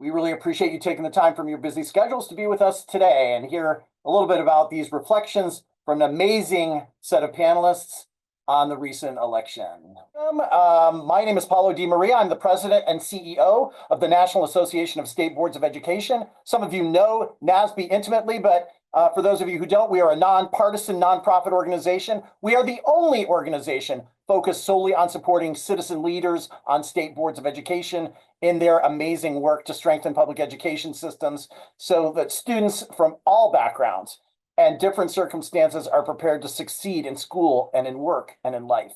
We really appreciate you taking the time from your busy schedules to be with us today and hear a little bit about these reflections from an amazing set of panelists on the recent election. My name is Paulo Di Maria. I'm the president and CEO of the National Association of State Boards of Education. Some of you know NASB intimately, but for those of you who don't, we are a nonpartisan nonprofit organization. We are the only organization focused solely on supporting citizen leaders on state boards of education in their amazing work to strengthen public education systems so that students from all backgrounds and different circumstances are prepared to succeed in school and in work and in life.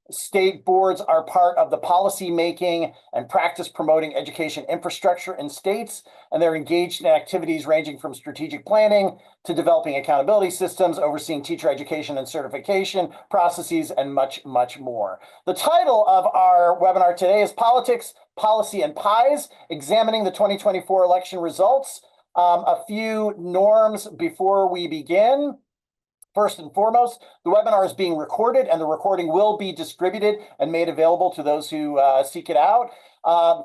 State boards are part of the policy making and practice promoting education infrastructure in states, and they're engaged in activities ranging from strategic planning to developing accountability systems, overseeing teacher education and certification processes, and much, much more. The title of our webinar today is Politics, Policy, and Pies, Examining the 2024 Election Results. A few norms before we begin. First and foremost, the webinar is being recorded and the recording will be distributed and made available to those who seek it out.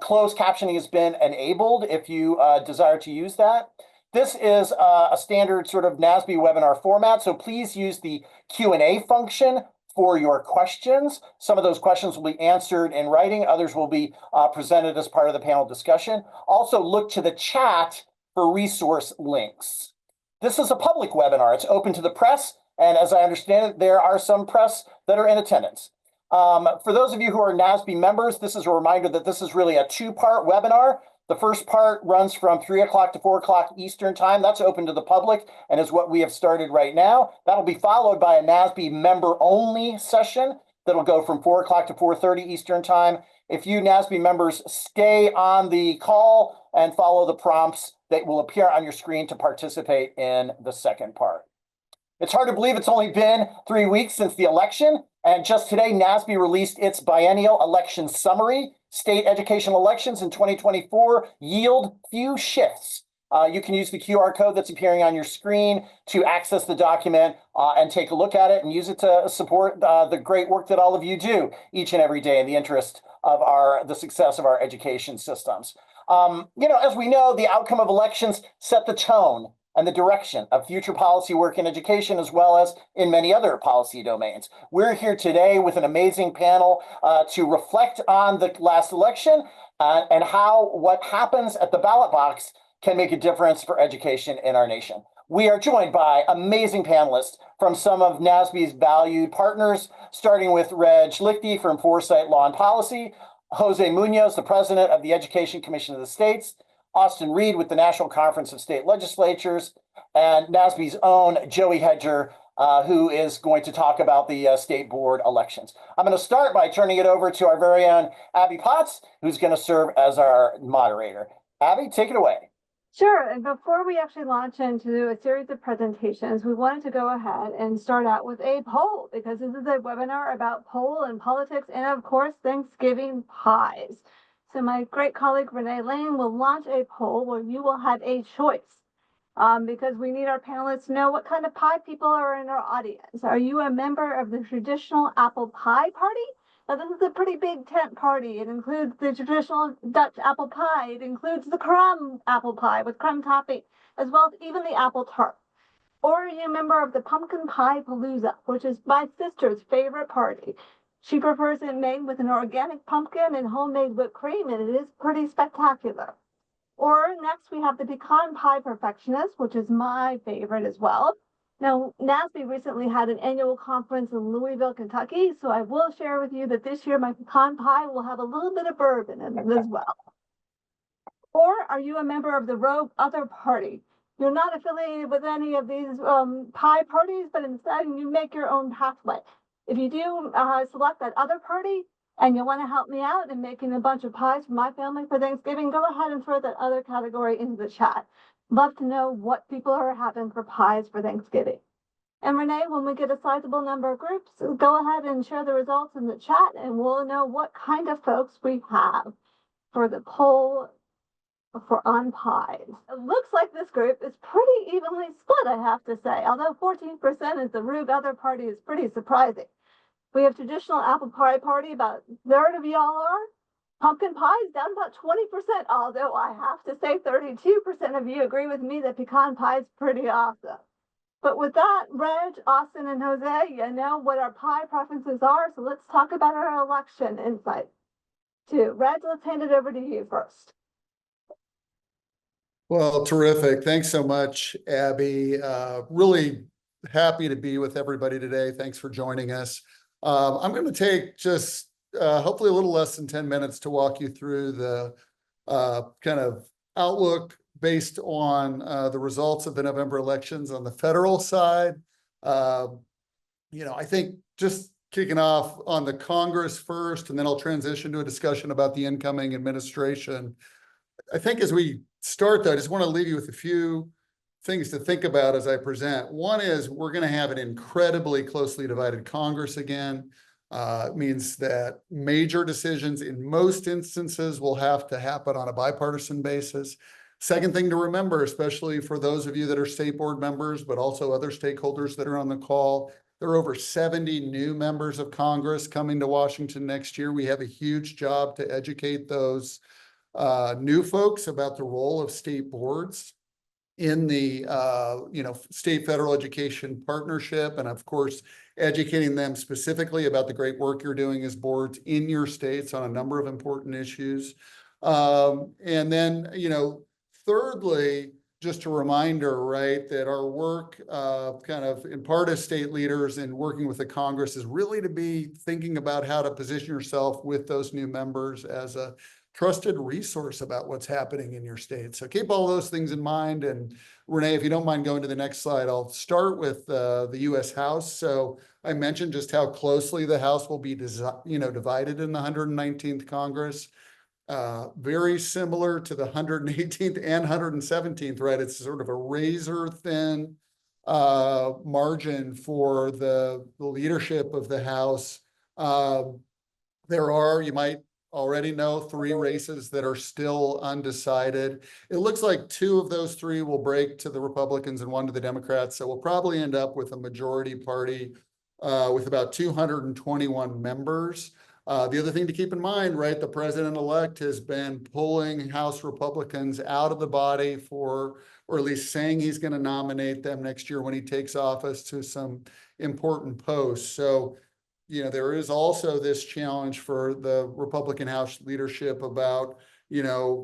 Closed captioning has been enabled if you desire to use that. This is a standard sort of NASB webinar format, so please use the Q&A function for your questions. Some of those questions will be answered in writing, others will be presented as part of the panel discussion. Also look to the chat for resource links. This is a public webinar. It's open to the press, and as I understand it, there are some press that are in attendance. For those of you who are NASB members, this is a reminder that this is really a two-part webinar. The first part runs from 3 o'clock to 4 o'clock Eastern time. That's open to the public and is what we have started right now. That'll be followed by a NASB member-only session that'll go from 4 o'clock to 4:30 Eastern time. If you NASB members stay on the call and follow the prompts that will appear on your screen to participate in the second part. It's hard to believe it's only been 3 weeks since the election, and just today, NASB released its biennial election summary. State education elections in 2024 yield few shifts. You can use the QR code that's appearing on your screen to access the document and take a look at it and use it to support the great work that all of you do each and every day in the interest of the success of our education systems. As we know, the outcome of elections set the tone and the direction of future policy work in education, as well as in many other policy domains. We're here today with an amazing panel to reflect on the last election and how what happens at the ballot box can make a difference for education in our nation. We are joined by amazing panelists from some of NASB's valued partners, starting with Reg Lichty from Foresight Law and Policy, Jose Munoz, the president of the Education Commission of the States, Austin Reed with the National Conference of State Legislatures, and NASB's own Joey Hedger, who is going to talk about the state board elections. I'm going to start by turning it over to our very own Abby Potts, who's going to serve as our moderator. Abby, take it away. Sure. And before we actually launch into a series of presentations, we wanted to go ahead and start out with a poll, because this is a webinar about poll and politics and, of course, Thanksgiving pies. So my great colleague Renee Lane will launch a poll where you will have a choice, because we need our panelists to know what kind of pie people are in our audience. Are you a member of the traditional apple pie party? Now, this is a pretty big tent party. It includes the traditional Dutch apple pie. It includes the crumb apple pie with crumb topping, as well as even the apple tart. Or are you a member of the pumpkin pie palooza, which is my sister's favorite party? She prefers it made with an organic pumpkin and homemade whipped cream, and it is pretty spectacular. Or next, we have the pecan pie perfectionist, which is my favorite as well. Now, NASB recently had an annual conference in Louisville, Kentucky, so I will share with you that this year my pecan pie will have a little bit of bourbon in it as well. Or are you a member of the Rogue Other Party? You're not affiliated with any of these pie parties, but instead you make your own pathway. If you do select that other party and you want to help me out in making a bunch of pies for my family for Thanksgiving, go ahead and throw that other category into the chat. Love to know what people are having for pies for Thanksgiving. And Renee, when we get a sizable number of groups, go ahead and share the results in the chat and we'll know what kind of folks we have for the poll on pies. It looks like this group is pretty evenly split, I have to say. Although 14% is the Rogue Other Party is pretty surprising. We have traditional apple pie party, about a third of y'all are. Pumpkin pie is down about 20%, although I have to say 32% of you agree with me that pecan pie is pretty awesome. But with that, Reg, Austin, and Jose, you know what our pie preferences are, so let's talk about our election insight. Reg, let's hand it over to you first. Well, terrific. Thanks so much, Abby. Really happy to be with everybody today. Thanks for joining us. I'm going to take just hopefully a little less than 10 minutes to walk you through the kind of outlook based on the results of the November elections on the federal side. I think just kicking off on the Congress first, and then I'll transition to a discussion about the incoming administration. I think as we start, though, I just want to leave you with a few things to think about as I present. One is we're going to have an incredibly closely divided Congress again. It means that major decisions in most instances will have to happen on a bipartisan basis. Second thing to remember, especially for those of you that are state board members, but also other stakeholders that are on the call, there are over 70 new members of Congress coming to Washington next year. We have a huge job to educate those new folks about the role of state boards in the state federal education partnership, and of course educating them specifically about the great work you're doing as boards in your states on a number of important issues. And then thirdly, just a reminder, right, that our work kind of in part as state leaders and working with the Congress is really to be thinking about how to position yourself with those new members as a trusted resource about what's happening in your state. So keep all those things in mind. And Renee, if you don't mind going to the next slide, I'll start with the U.S. House. So I mentioned just how closely the House will be divided in the 119th Congress. Very similar to the 118th and 117th, right? It's sort of a razor thin margin for the leadership of the House. There are, you might already know, 3 races that are still undecided. It looks like 2 of those 3 will break to the Republicans and 1 to the Democrats. So we'll probably end up with a majority party with about 221 members. The other thing to keep in mind, right, the president-elect has been pulling House Republicans out of the body or at least saying he's going to nominate them next year when he takes office to some important posts. So there is also this challenge for the Republican House leadership about,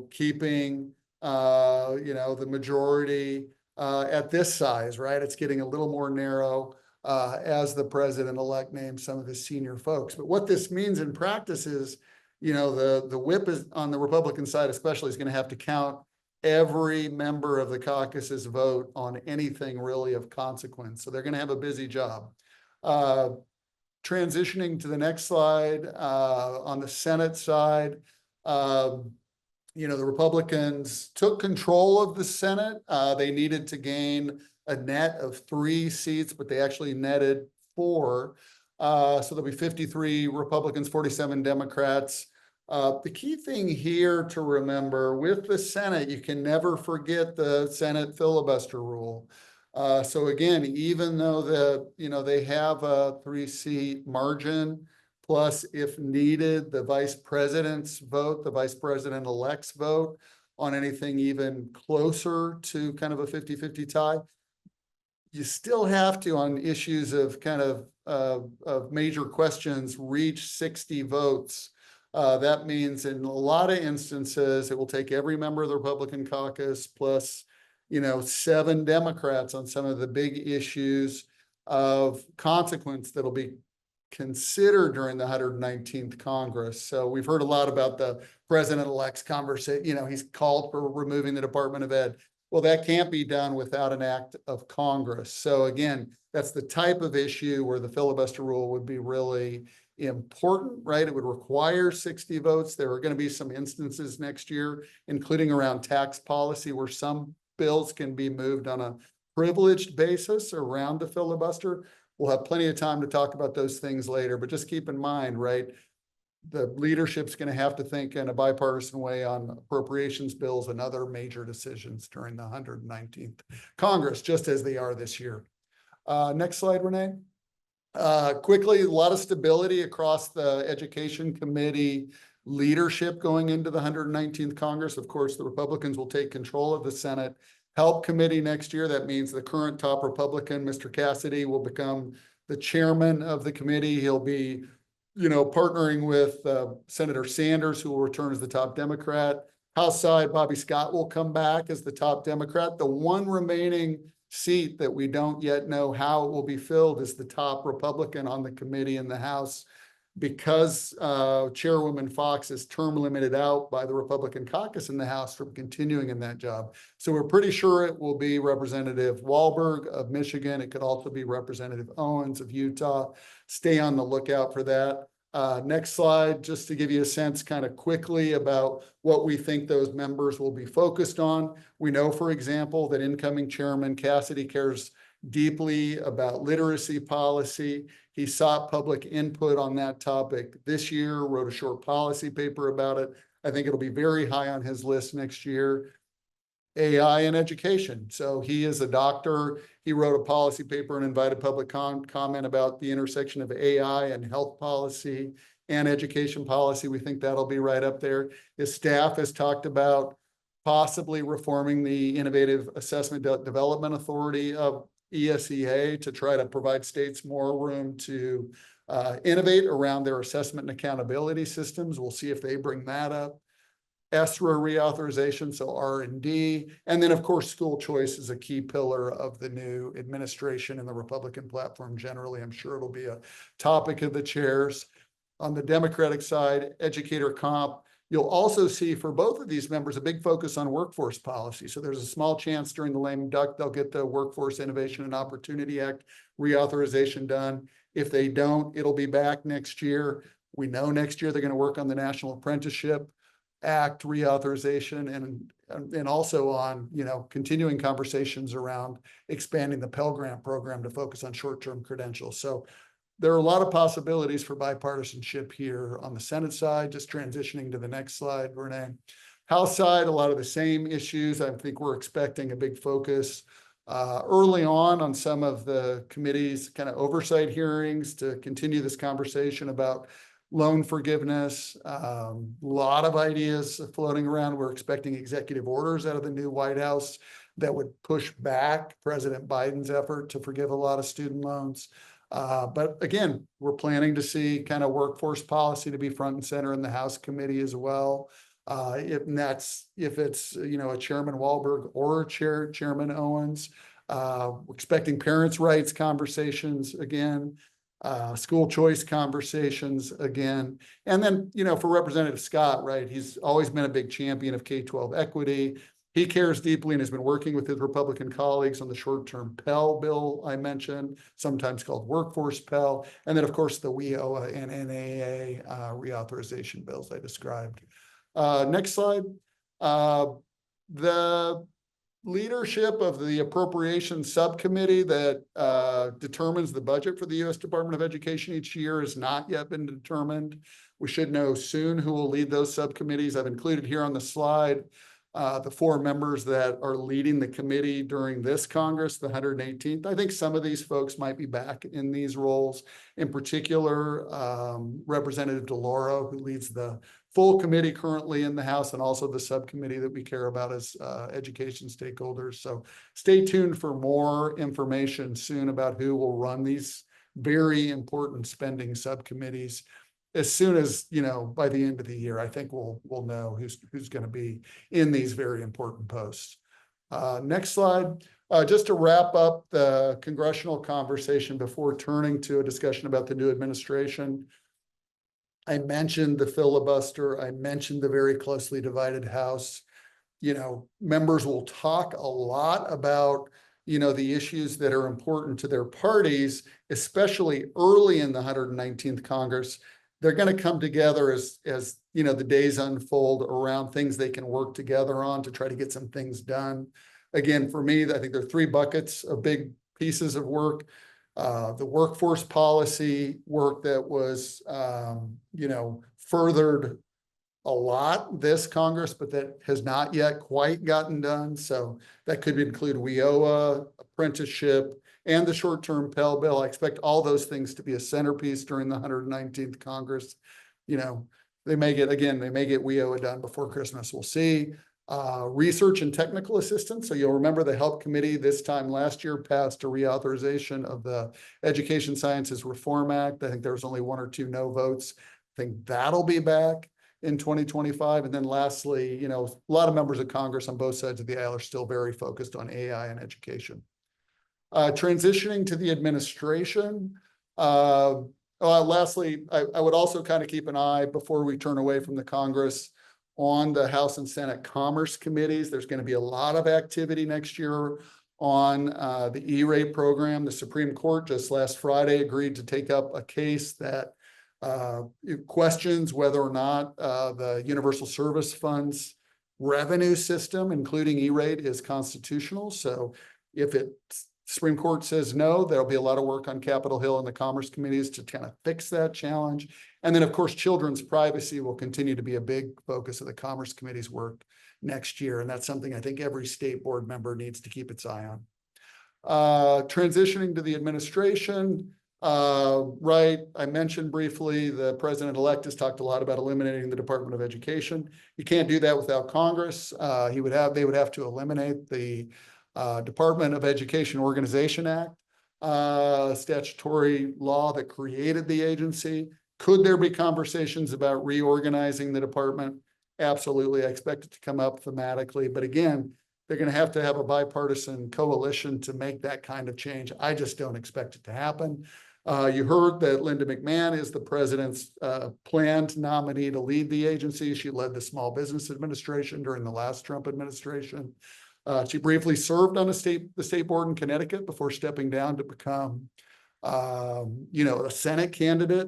keeping, the majority at this size, right? It's getting a little more narrow as the president-elect names some of his senior folks. But what this means in practice is, the whip is on the Republican side, especially, is going to have to count every member of the caucus's vote on anything really of consequence. So they're going to have a busy job. Transitioning to the next slide, on the Senate side, the Republicans took control of the Senate. They needed to gain a net of 3 seats, but they actually netted 4. So there'll be 53 Republicans, 47 Democrats. The key thing here to remember with the Senate, you can never forget the Senate filibuster rule. So again, even though they have a 3-seat margin, plus if needed, the vice president's vote, the vice president-elect's vote on anything even closer to kind of a 50-50 tie, you still have to, on issues of kind of major questions, reach 60 votes. That means in a lot of instances, it will take every member of the Republican caucus plus 7 Democrats on some of the big issues of consequence that'll be considered during the 119th Congress. So we've heard a lot about the president-elect's conversation. He's called for removing the Department of Ed. Well, that can't be done without an act of Congress. So again, that's the type of issue where the filibuster rule would be really important, right? It would require 60 votes. There are going to be some instances next year, including around tax policy, where some bills can be moved on a privileged basis around the filibuster. We'll have plenty of time to talk about those things later, but just keep in mind, right, the leadership's going to have to think in a bipartisan way on appropriations bills and other major decisions during the 119th Congress, just as they are this year. Next slide, Renee. Quickly, a lot of stability across the Education Committee leadership going into the 119th Congress. Of course, the Republicans will take control of the Senate Help Committee next year. That means the current top Republican, Mr. Cassidy, will become the chairman of the committee. He'll be, partnering with Senator Sanders, who will return as the top Democrat. House side, Bobby Scott will come back as the top Democrat. The one remaining seat that we don't yet know how it will be filled is the top Republican on the committee in the House. Because Chairwoman Fox is term limited out by the Republican caucus in the House from continuing in that job. So we're pretty sure it will be Representative Wahlberg of Michigan. It could also be Representative Owens of Utah. Stay on the lookout for that. Next slide, just to give you a sense kind of quickly about what we think those members will be focused on. We know, for example, that incoming Chairman Cassidy cares deeply about literacy policy. He sought public input on that topic this year, wrote a short policy paper about it. I think it'll be very high on his list next year. AI and education. So he is a doctor. He wrote a policy paper and invited public comment about the intersection of AI and health policy and education policy. We think that'll be right up there. His staff has talked about possibly reforming the Innovative Assessment Development Authority of ESEA to try to provide states more room to innovate around their assessment and accountability systems. We'll see if they bring that up. ESRA reauthorization, so R&D. And then, of course, school choice is a key pillar of the new administration and the Republican platform generally. I'm sure it'll be a topic of the chairs. On the Democratic side, educator comp. You'll also see for both of these members a big focus on workforce policy. So there's a small chance during the lame duck they'll get the Workforce Innovation and Opportunity Act reauthorization done. If they don't, it'll be back next year. We know next year they're going to work on the National Apprenticeship Act reauthorization and also on, continuing conversations around expanding the Pell Grant program to focus on short-term credentials. So there are a lot of possibilities for bipartisanship here on the Senate side. Just transitioning to the next slide, Renee. House side, a lot of the same issues. I think we're expecting a big focus early on some of the committee's kind of oversight hearings to continue this conversation about loan forgiveness. A lot of ideas floating around. We're expecting executive orders out of the new White House that would push back President Biden's effort to forgive a lot of student loans. But again, we're planning to see kind of workforce policy to be front and center in the House committee as well. If it's a Chairman Wahlberg or Chairman Owens. We're expecting parents' rights conversations again. School choice conversations again. And then, for Representative Scott, right, he's always been a big champion of K-12 equity. He cares deeply and has been working with his Republican colleagues on the short-term Pell bill I mentioned, sometimes called workforce Pell. And then, of course, the WIOA and NAA reauthorization bills I described. Next slide. The leadership of the Appropriations Subcommittee that determines the budget for the U.S. Department of Education each year has not yet been determined. We should know soon who will lead those subcommittees. I've included here on the slide the 4 members that are leading the committee during this Congress, the 118th. I think some of these folks might be back in these roles. In particular, Representative DeLauro, who leads the full committee currently in the House, and also the subcommittee that we care about as education stakeholders. So stay tuned for more information soon about who will run these very important spending subcommittees. As soon as, by the end of the year, I think we'll know who's going to be in these very important posts. Next slide. Just to wrap up the congressional conversation before turning to a discussion about the new administration. I mentioned the filibuster. I mentioned the very closely divided House. Members will talk a lot about, the issues that are important to their parties, especially early in the 119th Congress. They're going to come together as the days unfold around things they can work together on to try to get some things done. Again, for me, I think there are 3 buckets of big pieces of work. The workforce policy work that was, furthered a lot this Congress, but that has not yet quite gotten done. So that could include WIOA, apprenticeship, and the short-term Pell bill. I expect all those things to be a centerpiece during the 119th Congress. The they may get WIOA done before Christmas. We'll see. Research and technical assistance. So you'll remember the Help Committee this time last year passed a reauthorization of the Education Sciences Reform Act. I think there was only 1 or 2 no votes. I think that'll be back in 2025. And then lastly, a lot of members of Congress on both sides of the aisle are still very focused on AI and education. Transitioning to the administration. Lastly, I would also kind of keep an eye before we turn away from the Congress on the House and Senate Commerce Committees. There's going to be a lot of activity next year on the E-rate program. The Supreme Court just last Friday agreed to take up a case that questions whether or not the Universal Service Fund's revenue system, including E-rate, is constitutional. So if Supreme Court says no, there'll be a lot of work on Capitol Hill and the Commerce Committees to kind of fix that challenge. And then, of course, children's privacy will continue to be a big focus of the Commerce Committee's work next year. And that's something I think every state board member needs to keep its eye on. Transitioning to the administration, right, I mentioned briefly the president-elect has talked a lot about eliminating the Department of Education. You can't do that without Congress. They would have to eliminate the Department of Education Organization Act, statutory law that created the agency. Could there be conversations about reorganizing the department? Absolutely. I expect it to come up thematically, but again, they're going to have a bipartisan coalition to make that kind of change. I just don't expect it to happen. You heard that Linda McMahon is the president's planned nominee to lead the agency. She led the Small Business Administration during the last Trump administration. She briefly served on the state board in Connecticut before stepping down to become, a Senate candidate.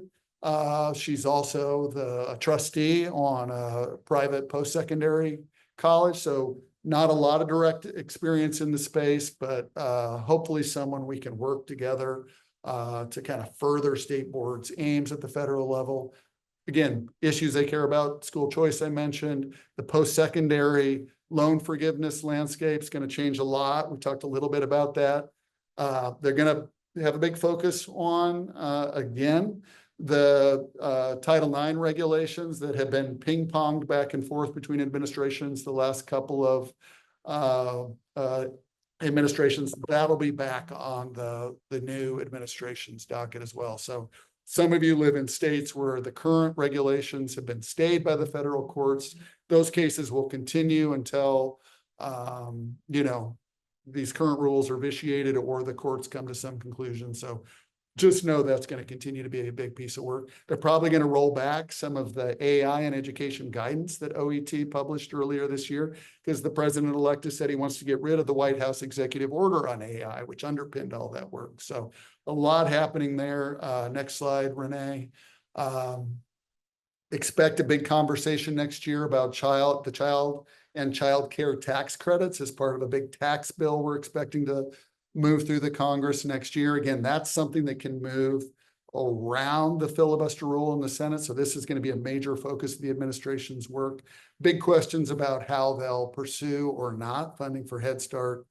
She's also a trustee on a private post-secondary college. So not a lot of direct experience in the space, but hopefully someone we can work together to kind of further state boards' aims at the federal level. Again, issues they care about, school choice I mentioned, the post-secondary loan forgiveness landscape is going to change a lot. We talked a little bit about that. They're going to have a big focus on, again, the Title IX regulations that have been ping-ponged back and forth between administrations the last couple of administrations. That'll be back on the new administration's docket as well. So some of you live in states where the current regulations have been stayed by the federal courts. Those cases will continue until, these current rules are vitiated or the courts come to some conclusion. So just know that's going to continue to be a big piece of work. They're probably going to roll back some of the AI and education guidance that OET published earlier this year, because the president-elect has said he wants to get rid of the White House executive order on AI, which underpinned all that work. So a lot happening there. Next slide, Renee. Expect a big conversation next year about the child and child care tax credits as part of a big tax bill we're expecting to move through the Congress next year. Again, that's something that can move around the filibuster rule in the Senate. So this is going to be a major focus of the administration's work. Big questions about how they'll pursue or not funding for Head Start,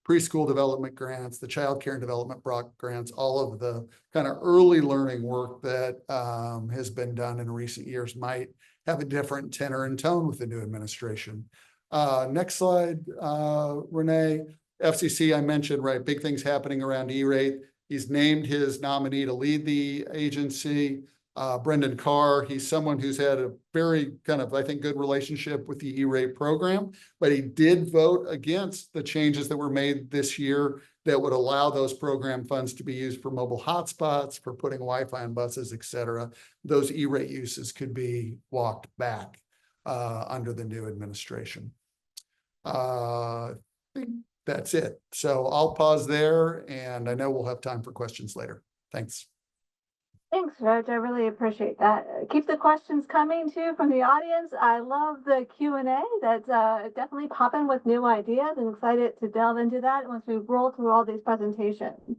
preschool development grants, the child care and development block grants, all of the kind of early learning work that has been done in recent years might have a different tenor and tone with the new administration. Next slide, Renee. FCC, I mentioned, right, big things happening around E-rate. He's named his nominee to lead the agency, Brendan Carr. He's someone who's had a very kind of, I think, good relationship with the E-rate program, but he did vote against the changes that were made this year that would allow those program funds to be used for mobile hotspots, for putting Wi-Fi on buses, et cetera. Those E-rate uses could be walked back under the new administration. I think that's it. So I'll pause there, and I know we'll have time for questions later. Thanks. Thanks, Reg. I really appreciate that. Keep the questions coming too from the audience. I love the Q&A. That's definitely popping with new ideas, and excited to delve into that once we roll through all these presentations.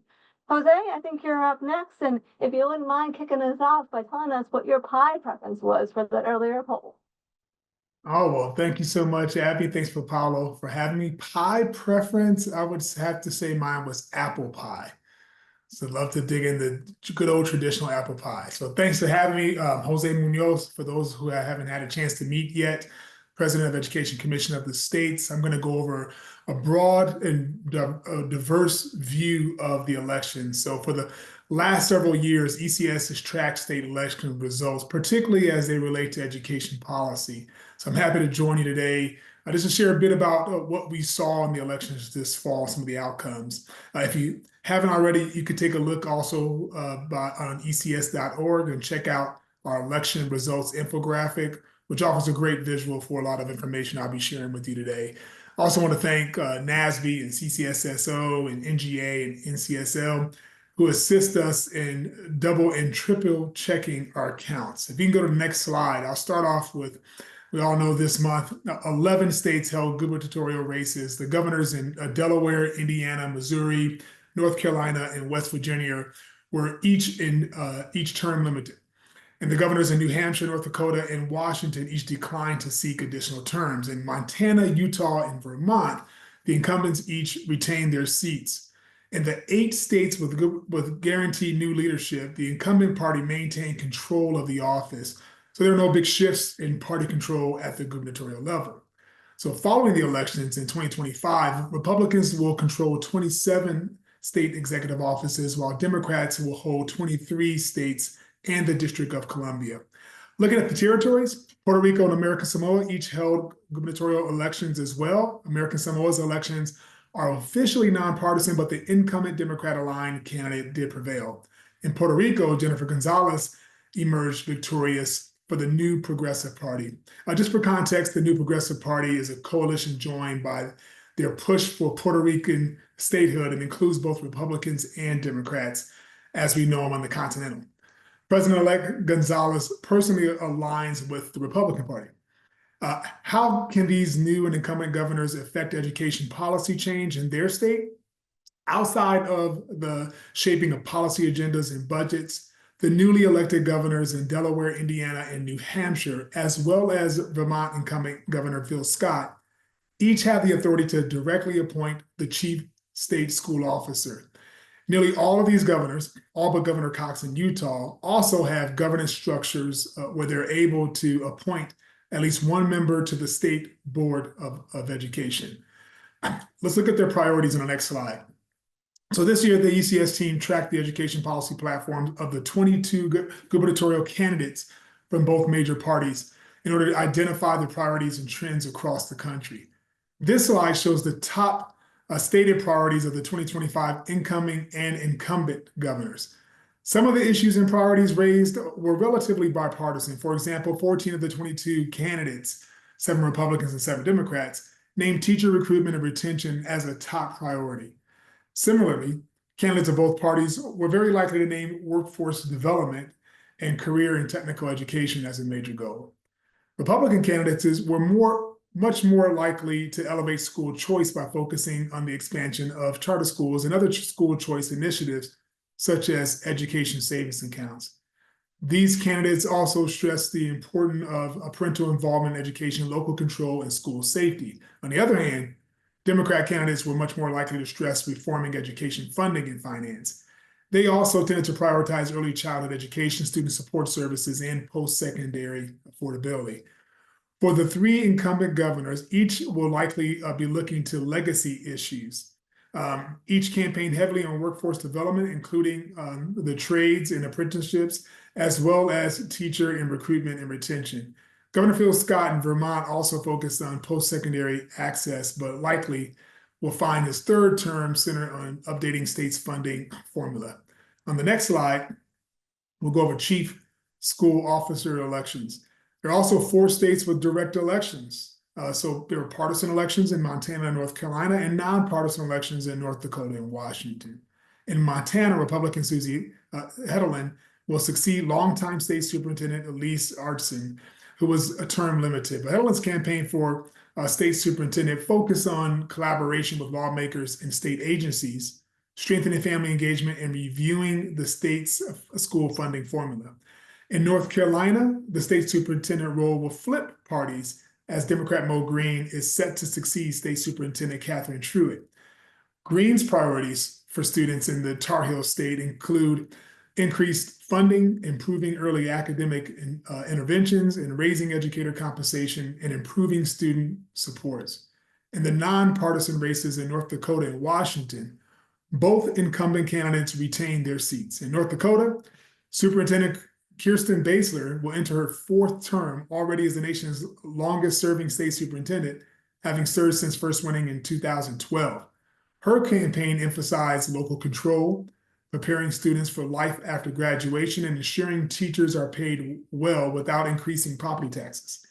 Jose, I think you're up next, and if you wouldn't mind kicking us off by telling us what your pie preference was for that earlier poll. Oh, well, thank you so much, Abby. Thanks for Paulo for having me. Pie preference, I would have to say mine was apple pie. So love to dig in the good old traditional apple pie. So thanks for having me, Jose Munoz, for those who I haven't had a chance to meet yet, President of Education Commission of the States. I'm going to go over a broad and diverse view of the election. So for the last several years, ECS has tracked state election results, particularly as they relate to education policy. So I'm happy to join you today just to share a bit about what we saw in the elections this fall, some of the outcomes. If you haven't already, you could take a look also on ecs.org and check out our election results infographic, which offers a great visual for a lot of information I'll be sharing with you today. I also want to thank NASB and CCSSO and NGA and NCSL who assist us in double and triple checking our counts. If you can go to the next slide, I'll start off with, we all know this month, 11 states held gubernatorial races. The governors in Delaware, Indiana, Missouri, North Carolina, and West Virginia were each term limited. And the governors in New Hampshire, North Dakota, and Washington each declined to seek additional terms. In Montana, Utah, and Vermont, the incumbents each retained their seats. In the 8 states with guaranteed new leadership, the incumbent party maintained control of the office. So there are no big shifts in party control at the gubernatorial level. So following the elections in 2025, Republicans will control 27 state executive offices, while Democrats will hold 23 states and the District of Columbia. Looking at the territories, Puerto Rico and American Samoa each held gubernatorial elections as well. American Samoa's elections are officially nonpartisan, but the incumbent Democrat-aligned candidate did prevail. In Puerto Rico, Jennifer Gonzalez emerged victorious for the New Progressive Party. Just for context, the New Progressive Party is a coalition joined by their push for Puerto Rican statehood and includes both Republicans and Democrats, as we know them on the Continental. President-elect Gonzalez personally aligns with the Republican Party. How can these new and incumbent governors affect education policy change in their state? Outside of the shaping of policy agendas and budgets, the newly elected governors in Delaware, Indiana, and New Hampshire, as well as Vermont incumbent Governor Phil Scott, each have the authority to directly appoint the chief state school officer. Nearly all of these governors, all but Governor Cox in Utah, also have governance structures where they're able to appoint at least one member to the state board of education. Let's look at their priorities on the next slide. So this year, the ECS team tracked the education policy platforms of the 22 gubernatorial candidates from both major parties in order to identify the priorities and trends across the country. This slide shows the top stated priorities of the 2025 incoming and incumbent governors. Some of the issues and priorities raised were relatively bipartisan. For example, 14 of the 22 candidates, 7 Republicans and 7 Democrats, named teacher recruitment and retention as a top priority. Similarly, candidates of both parties were very likely to name workforce development and career and technical education as a major goal. Republican candidates were much more likely to elevate school choice by focusing on the expansion of charter schools and other school choice initiatives, such as education savings accounts. These candidates also stressed the importance of parental involvement in education, local control, and school safety. On the other hand, Democrat candidates were much more likely to stress reforming education funding and finance. They also tended to prioritize early childhood education, student support services, and post-secondary affordability. For the 3 incumbent governors, each will likely be looking to legacy issues. Each campaigned heavily on workforce development, including the trades and apprenticeships, as well as teacher and recruitment and retention. Governor Phil Scott in Vermont also focused on post-secondary access, but likely will find his 3rd term centered on updating states' funding formula. On the next slide, we'll go over chief school officer elections. There are also 4 states with direct elections. So there are partisan elections in Montana and North Carolina and nonpartisan elections in North Dakota and Washington. In Montana, Republican Susie Hedeland will succeed longtime state superintendent Elise Artson, who was a term limited. But Hedeland's campaign for state superintendent focused on collaboration with lawmakers and state agencies, strengthening family engagement, and reviewing the state's school funding formula. In North Carolina, the state superintendent role will flip parties as Democrat Mo Green is set to succeed State Superintendent Catherine Truitt. Green's priorities for students in the Tar Heel state include increased funding, improving early academic interventions, and raising educator compensation and improving student supports. In the nonpartisan races in North Dakota and Washington, both incumbent candidates retained their seats. In North Dakota, Superintendent Kirsten Basler will enter her fourth term, already as the nation's longest serving state superintendent, having served since first winning in 2012. Her campaign emphasized local control, preparing students for life after graduation, and ensuring teachers are paid well without increasing property taxes.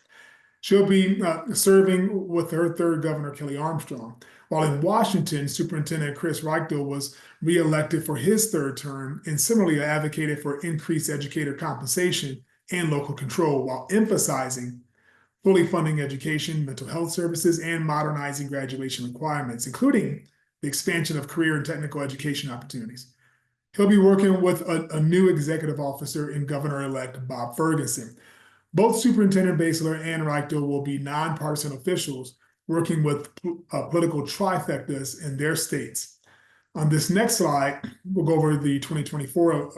She'll be serving with her third governor, Kelly Armstrong. While in Washington, Superintendent Chris Reichel was reelected for his third term and similarly advocated for increased educator compensation and local control while emphasizing fully funding education, mental health services, and modernizing graduation requirements, including the expansion of career and technical education opportunities. He'll be working with a new executive officer in Governor-elect Bob Ferguson. Both Superintendent Basler and Reichel will be nonpartisan officials working with political trifectas in their states. On this next slide, we'll go over the 2024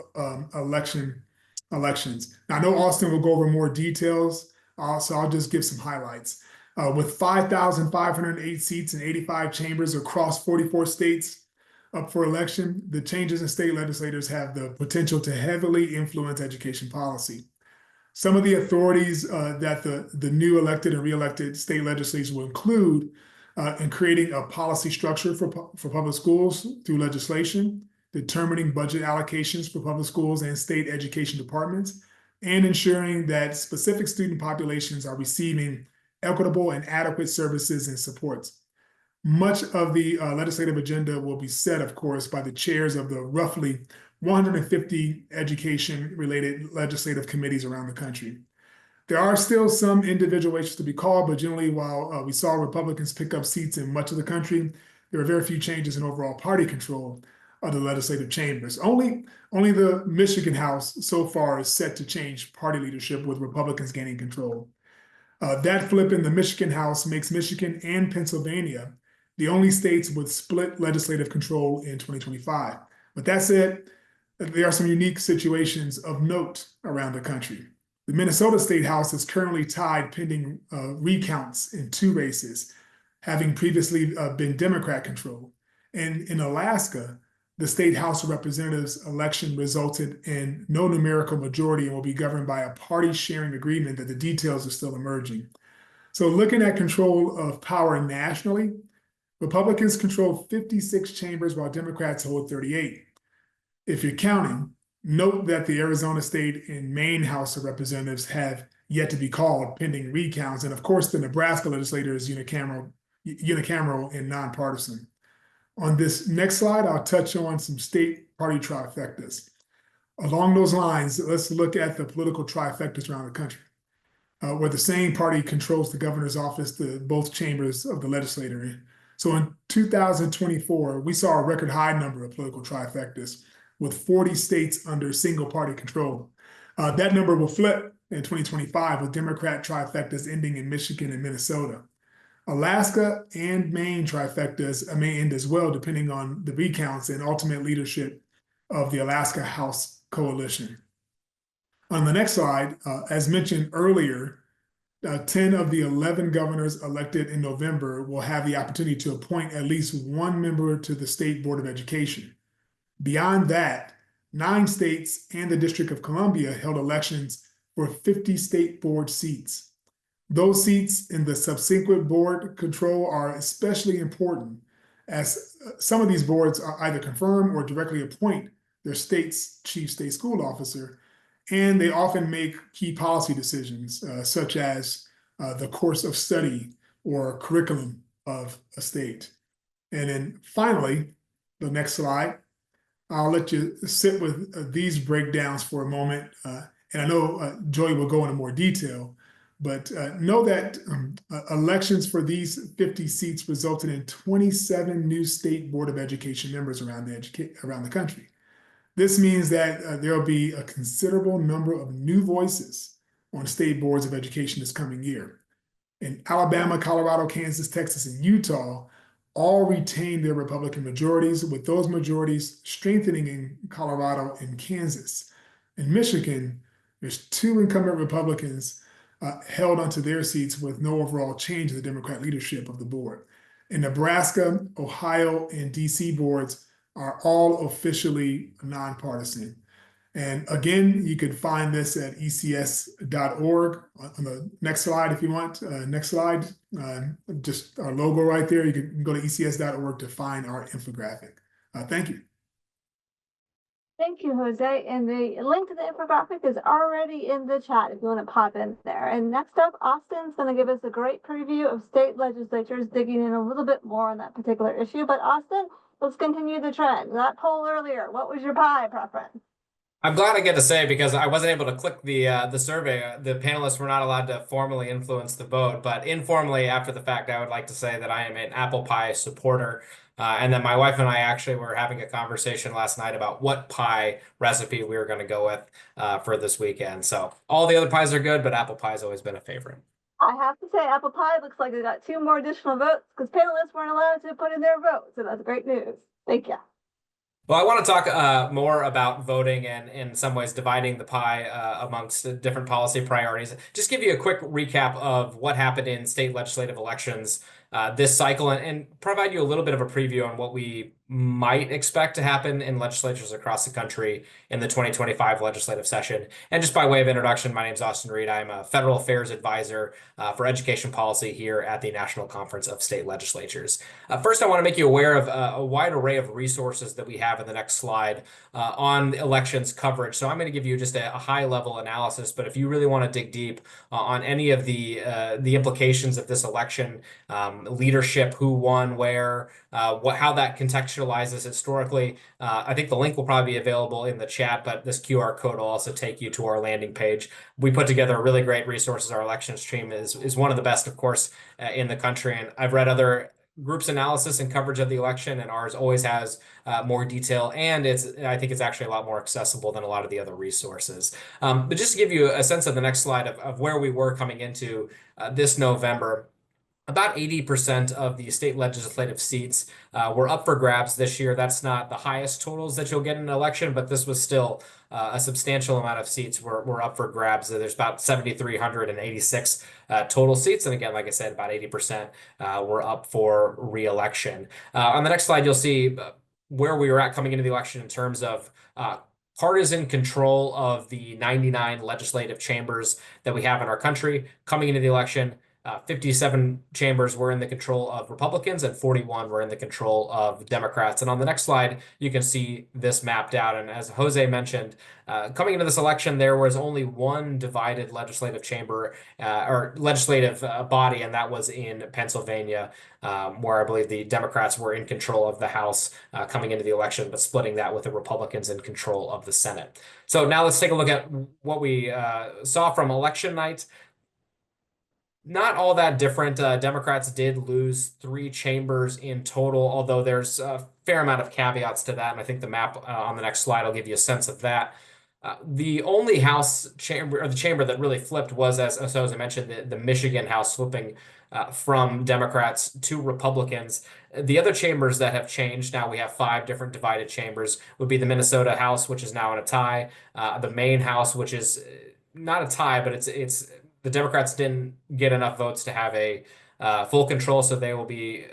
elections. Now, I know Austin will go over more details, so I'll just give some highlights. With 5,508 seats in 85 chambers across 44 states up for election, the changes in state legislators have the potential to heavily influence education policy. Some of the authorities that the new elected and re-elected state legislators will include in creating a policy structure for public schools through legislation, determining budget allocations for public schools and state education departments, and ensuring that specific student populations are receiving equitable and adequate services and supports. Much of the legislative agenda will be set, of course, by the chairs of the roughly 150 education-related legislative committees around the country. There are still some individual races to be called, but generally, while we saw Republicans pick up seats in much of the country, there are very few changes in overall party control of the legislative chambers. Only the Michigan House so far is set to change party leadership, with Republicans gaining control. That flip in the Michigan House makes Michigan and Pennsylvania the only states with split legislative control in 2025. But that said, there are some unique situations of note around the country. The Minnesota State House is currently tied pending recounts in two races, having previously been Democrat controlled. And in Alaska, the State House of Representatives election resulted in no numerical majority and will be governed by a party sharing agreement that the details are still emerging. So looking at control of power nationally, Republicans control 56 chambers while Democrats hold 38. If you're counting, note that the Arizona State and Maine House of Representatives have yet to be called pending recounts. And of course, the Nebraska legislature is unicameral and nonpartisan. On this next slide, I'll touch on some state party trifectas. Along those lines, let's look at the political trifectas around the country, where the same party controls the governor's office, both chambers of the legislature. So in 2024, we saw a record high number of political trifectas, with 40 states under single party control. That number will flip in 2025, with Democrat trifectas ending in Michigan and Minnesota. Alaska and Maine trifectas may end as well, depending on the recounts and ultimate leadership of the Alaska House Coalition. On the next slide, as mentioned earlier, 10 of the 11 governors elected in November will have the opportunity to appoint at least one member to the State Board of Education. Beyond that, 9 states and the District of Columbia held elections for 50 state board seats. Those seats in the subsequent board control are especially important, as some of these boards are either confirm or directly appoint their state's chief state school officer, and they often make key policy decisions, such as the course of study or curriculum of a state. And then finally, the next slide, I'll let you sit with these breakdowns for a moment. And I know Joey will go into more detail, but know that elections for these 50 seats resulted in 27 new State Board of Education members around the country. This means that there will be a considerable number of new voices on state boards of education this coming year. In Alabama, Colorado, Kansas, Texas, and Utah, all retained their Republican majorities, with those majorities strengthening in Colorado and Kansas. In Michigan, there's 2 incumbent Republicans held onto their seats with no overall change in the Democrat leadership of the board. In Nebraska, Ohio, and DC boards are all officially nonpartisan. And again, you can find this at ecs.org on the next slide if you want. Next slide, just our logo right there. You can go to ecs.org to find our infographic. Thank you. Thank you, Jose. And the link to the infographic is already in the chat if you want to pop in there. And next up, Austin's going to give us a great preview of state legislatures digging in a little bit more on that particular issue. But Austin, let's continue the trend. That poll earlier, what was your pie preference? I'm glad I get to say, because I wasn't able to click the survey. The panelists were not allowed to formally influence the vote, but informally after the fact, I would like to say that I am an apple pie supporter. And then my wife and I actually were having a conversation last night about what pie recipe we were going to go with for this weekend. So all the other pies are good, but apple pie has always been a favorite. I have to say, apple pie looks like it got 2 more additional votes because panelists weren't allowed to put in their vote. So that's great news. Thank you. Well, I want to talk more about voting and in some ways dividing the pie amongst the different policy priorities. Just give you a quick recap of what happened in state legislative elections this cycle and provide you a little bit of a preview on what we might expect to happen in legislatures across the country in the 2025 legislative session. And just by way of introduction, my name is Austin Reed. I'm a federal affairs advisor for education policy here at the National Conference of State Legislatures. First, I want to make you aware of a wide array of resources that we have in the next slide on elections coverage. So I'm going to give you just a high-level analysis, but if you really want to dig deep on any of the implications of this election, leadership, who won where, how that contextualizes historically, I think the link will probably be available in the chat, but this QR code will also take you to our landing page. We put together a really great resources. Our elections stream is one of the best, of course, in the country. And I've read other groups' analysis and coverage of the election, and ours always has more detail, and I think it's actually a lot more accessible than a lot of the other resources. But just to give you a sense of the next slide of where we were coming into this November, about 80% of the state legislative seats were up for grabs this year. That's not the highest totals that you'll get in an election, but this was still a substantial amount of seats were up for grabs. There's about 7,386 total seats. And again, like I said, about 80% were up for re-election. On the next slide, you'll see where we were at coming into the election in terms of partisan control of the 99 legislative chambers that we have in our country. Coming into the election, 57 chambers were in the control of Republicans and 41 were in the control of Democrats. And on the next slide, you can see this mapped out. And as Jose mentioned, coming into this election, there was only one divided legislative chamber or legislative body, and that was in Pennsylvania, where I believe the Democrats were in control of the House coming into the election, but splitting that with the Republicans in control of the Senate. So now let's take a look at what we saw from election night. Not all that different. Democrats did lose 3 chambers in total, although there's a fair amount of caveats to that. And I think the map on the next slide will give you a sense of that. The only House chamber, or the chamber that really flipped was, as I mentioned, the Michigan House flipping from Democrats to Republicans. The other chambers that have changed, now we have 5 different divided chambers, would be the Minnesota House, which is now in a tie, the Maine House, which is not a tie, but it's the Democrats didn't get enough votes to have a full control, so they will be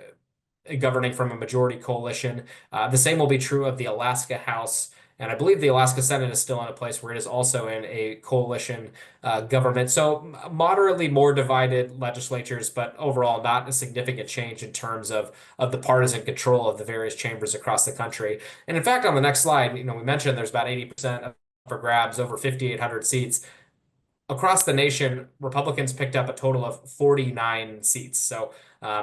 governing from a majority coalition. The same will be true of the Alaska House, and I believe the Alaska Senate is still in a place where it is also in a coalition government. So moderately more divided legislatures, but overall not a significant change in terms of the partisan control of the various chambers across the country. And in fact, on the next slide, we mentioned there's about 80% for grabs, over 5,800 seats. Across the nation, Republicans picked up a total of 49 seats. So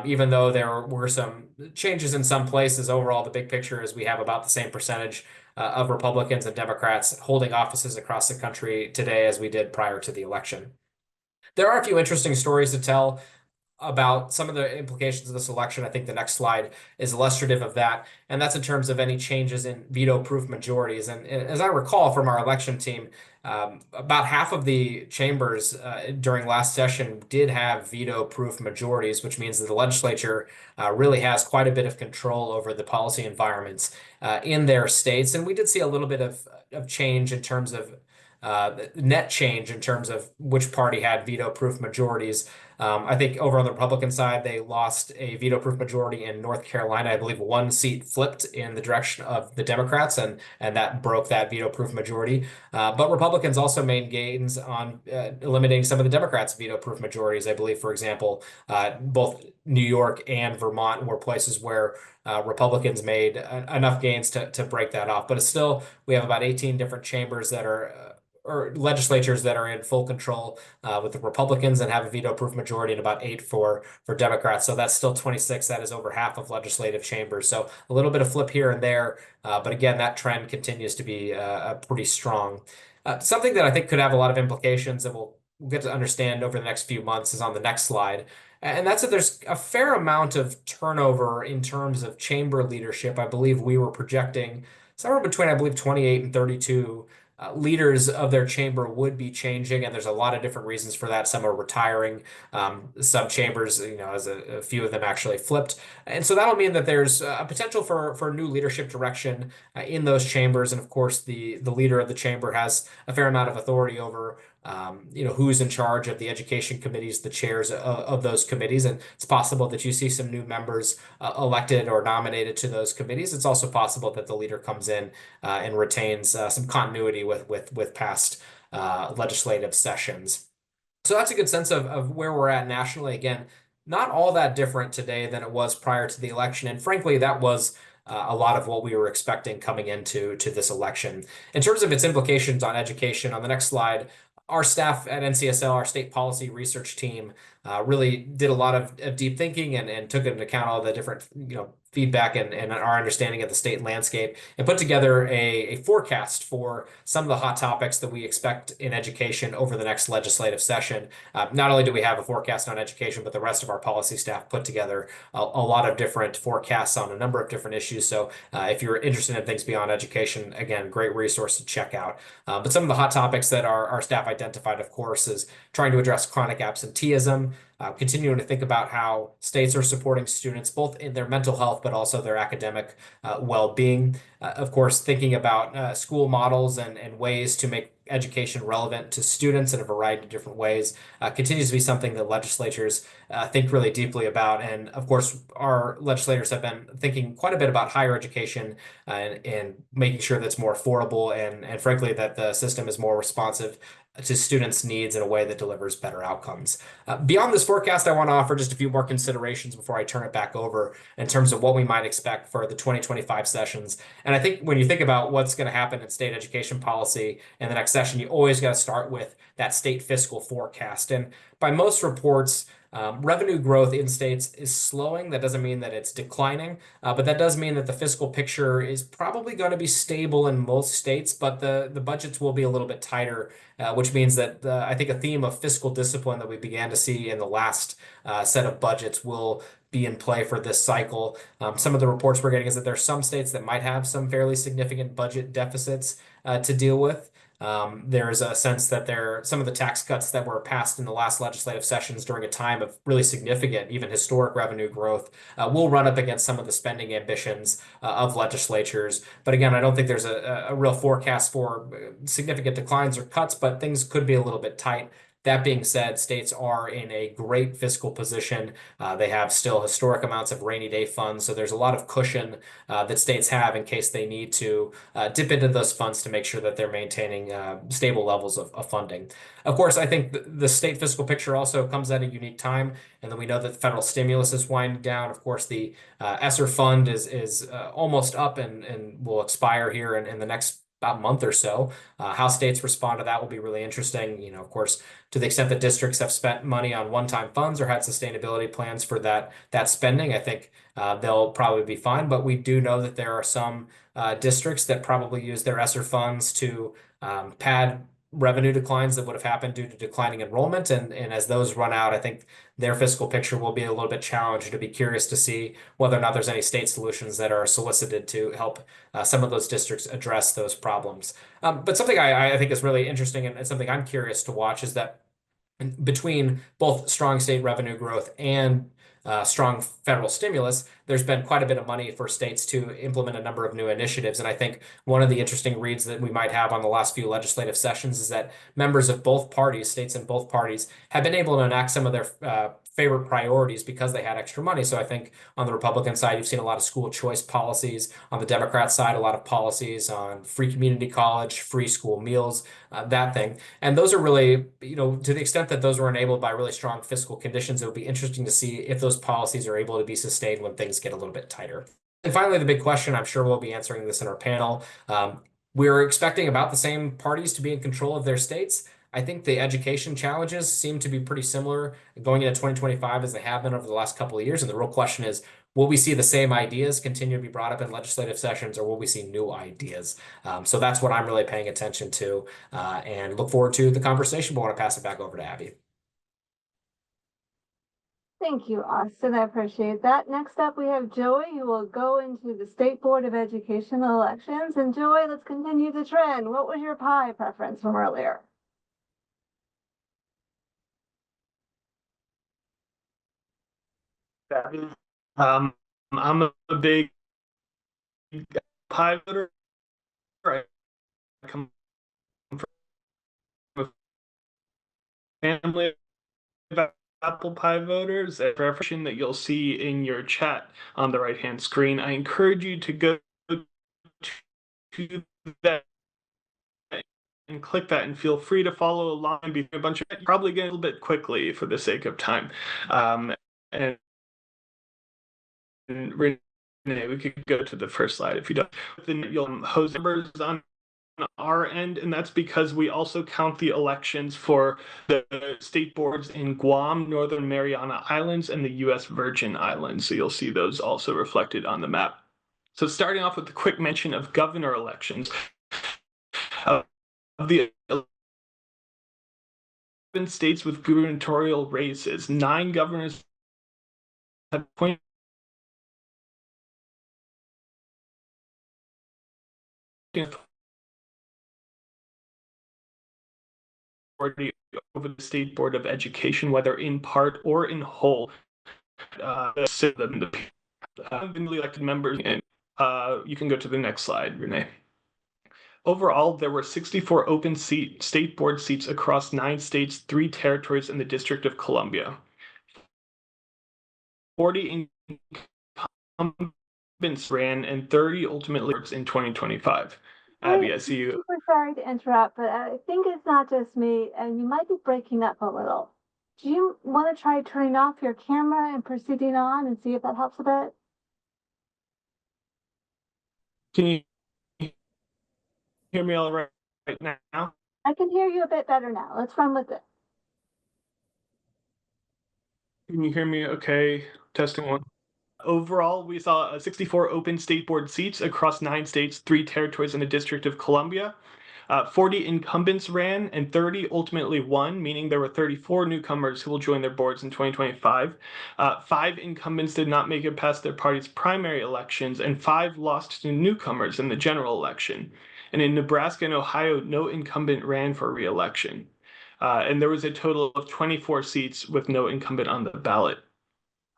even though there were some changes in some places, overall, the big picture is we have about the same percentage of Republicans and Democrats holding offices across the country today as we did prior to the election. There are a few interesting stories to tell. about some of the implications of this election. I think the next slide is illustrative of that, and that's in terms of any changes in veto-proof majorities. And as I recall from our election team, about half of the chambers during last session did have veto-proof majorities, which means that the legislature really has quite a bit of control over the policy environments in their states. And we did see a little bit of change in terms of net change in terms of which party had veto-proof majorities. I think over on the Republican side, they lost a veto-proof majority in North Carolina. I believe one seat flipped in the direction of the Democrats, and that broke that veto-proof majority. But Republicans also made gains on eliminating some of the Democrats' veto-proof majorities. I believe, for example, both New York and Vermont were places where Republicans made enough gains to break that off. But it's still, we have about 18 different chambers that are or legislatures that are in full control with the Republicans and have a veto-proof majority, and about 8 for Democrats. So that's still 26. That is over half of legislative chambers. So a little bit of flip here and there, but again, that trend continues to be pretty strong. Something that I think could have a lot of implications that we'll get to understand over the next few months is on the next slide. And that's that there's a fair amount of turnover in terms of chamber leadership. I believe we were projecting somewhere between, I believe, 28 and 32 leaders of their chamber would be changing, and there's a lot of different reasons for that. Some are retiring, some chambers, as a few of them actually flipped. And so that'll mean that there's a potential for new leadership direction in those chambers. And of course, the leader of the chamber has a fair amount of authority over who's in charge of the education committees, the chairs of those committees. And it's possible that you see some new members elected or nominated to those committees. It's also possible that the leader comes in and retains some continuity with past legislative sessions. So that's a good sense of where we're at nationally. Again, not all that different today than it was prior to the election. And frankly, that was a lot of what we were expecting coming into this election. In terms of its implications on education, on the next slide, our staff at NCSL, our state policy research team, really did a lot of deep thinking and took into account all the different feedback and our understanding of the state landscape, and put together a forecast for some of the hot topics that we expect in education over the next legislative session. Not only do we have a forecast on education, but the rest of our policy staff put together a lot of different forecasts on a number of different issues. So if you're interested in things beyond education, again, great resource to check out. But some of the hot topics that our staff identified, of course, is trying to address chronic absenteeism, continuing to think about how states are supporting students both in their mental health, but also their academic well-being. Of course, thinking about school models and ways to make education relevant to students in a variety of different ways continues to be something that legislatures think really deeply about. And of course, our legislators have been thinking quite a bit about higher education and making sure that's more affordable and frankly, that the system is more responsive to students' needs in a way that delivers better outcomes. Beyond this forecast, I want to offer just a few more considerations before I turn it back over in terms of what we might expect for the 2025 sessions. And I think when you think about what's going to happen in state education policy in the next session, you always got to start with that state fiscal forecast. And by most reports, revenue growth in states is slowing. That doesn't mean that it's declining, but that does mean that the fiscal picture is probably going to be stable in most states, but the budgets will be a little bit tighter, which means that I think a theme of fiscal discipline that we began to see in the last set of budgets will be in play for this cycle. Some of the reports we're getting is that there are some states that might have some fairly significant budget deficits to deal with. There's a sense that some of the tax cuts that were passed in the last legislative sessions during a time of really significant, even historic revenue growth will run up against some of the spending ambitions of legislatures. But again, I don't think there's a real forecast for significant declines or cuts, but things could be a little bit tight. That being said, states are in a great fiscal position. They have still historic amounts of rainy day funds. So there's a lot of cushion that states have in case they need to dip into those funds to make sure that they're maintaining stable levels of funding. Of course, I think the state fiscal picture also comes at a unique time. And then we know that the federal stimulus is winding down. Of course, the ESSER fund is almost up and will expire here in the next about month or so. How states respond to that will be really interesting. Of course, to the extent that districts have spent money on one-time funds or had sustainability plans for that spending, I think they'll probably be fine. But we do know that there are some districts that probably use their ESSER funds to pad revenue declines that would have happened due to declining enrollment. And as those run out, I think their fiscal picture will be a little bit challenged. To be curious to see whether or not there's any state solutions that are solicited to help some of those districts address those problems. But something I think is really interesting and something I'm curious to watch is that between both strong state revenue growth and strong federal stimulus, there's been quite a bit of money for states to implement a number of new initiatives. And I think one of the interesting reads that we might have on the last few legislative sessions is that members of both parties, states in both parties, have been able to enact some of their favorite priorities because they had extra money. So I think on the Republican side, you've seen a lot of school choice policies. On the Democrat side, a lot of policies on free community college, free school meals, that thing. And those are really, to the extent that those were enabled by really strong fiscal conditions, it would be interesting to see if those policies are able to be sustained when things get a little bit tighter. And finally, the big question, I'm sure we'll be answering this in our panel. We're expecting about the same parties to be in control of their states. I think the education challenges seem to be pretty similar going into 2025 as they have been over the last couple of years. And the real question is, will we see the same ideas continue to be brought up in legislative sessions, or will we see new ideas? So that's what I'm really paying attention to and look forward to the conversation, but I want to pass it back over to Abby. Thank you, Austin. I appreciate that. Next up, we have Joey, who will go into the State Board of Education elections. And Joey, let's continue the trend. What was your pie preference from earlier? I'm a big pie voter. I come from a family of apple pie voters. A preference that you'll see in your chat on the right-hand screen. I encourage you to go to that and click that, and feel free to follow along. Be a bunch of probably get a little bit quickly for the sake of time. And Renee, we could go to the first slide if you don't. Then you'll host numbers on our end, and that's because we also count the elections for the state boards in Guam, Northern Mariana Islands, and the U.S. Virgin Islands. So you'll see those also reflected on the map. So starting off with a quick mention of governor elections. Of the 11 states with gubernatorial races, 9 governors have appointed over the State Board of Education, whether in part or in whole. The elected members, and you can go to the next slide, Renee. Overall, there were 64 open state board seats across 9 states, 3 territories, and the District of Columbia. 40 incumbents ran, and 30 ultimately in 2025. Abby, I see you. Super sorry to interrupt, but I think it's not just me, and you might be breaking up a little. Do you want to try turning off your camera and proceeding on and see if that helps a bit? Can you hear me all right now? I can hear you a bit better now. Let's run with it. Can you hear me okay? Testing 1. Overall, we saw 64 open state board seats across 9 states, 3 territories, and the District of Columbia. 40 incumbents ran, and 30 ultimately won, meaning there were 34 newcomers who will join their boards in 2025. 5 incumbents did not make it past their party's primary elections, and 5 lost to newcomers in the general election. And in Nebraska and Ohio, no incumbent ran for re-election. And there was a total of 24 seats with no incumbent on the ballot.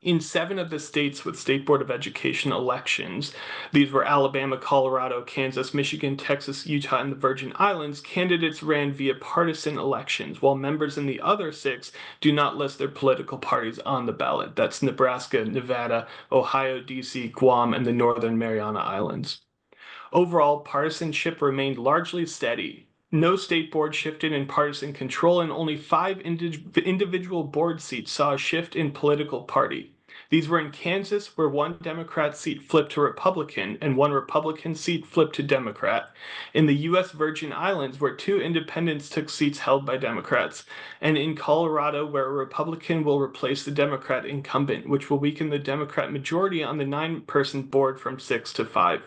In 7 of the states with State Board of Education elections, these were Alabama, Colorado, Kansas, Michigan, Texas, Utah, and the Virgin Islands, candidates ran via partisan elections, while members in the other 6 do not list their political parties on the ballot. That's Nebraska, Nevada, Ohio, DC, Guam, and the Northern Mariana Islands. Overall, partisanship remained largely steady. No state board shifted in partisan control, and only 5 individual board seats saw a shift in political party. These were in Kansas, where 1 Democrat seat flipped to Republican and 1 Republican seat flipped to Democrat. In the U.S. Virgin Islands, where 2 independents took seats held by Democrats. And in Colorado, where a Republican will replace the Democrat incumbent, which will weaken the Democrat majority on the 9-person board from 6 to 5.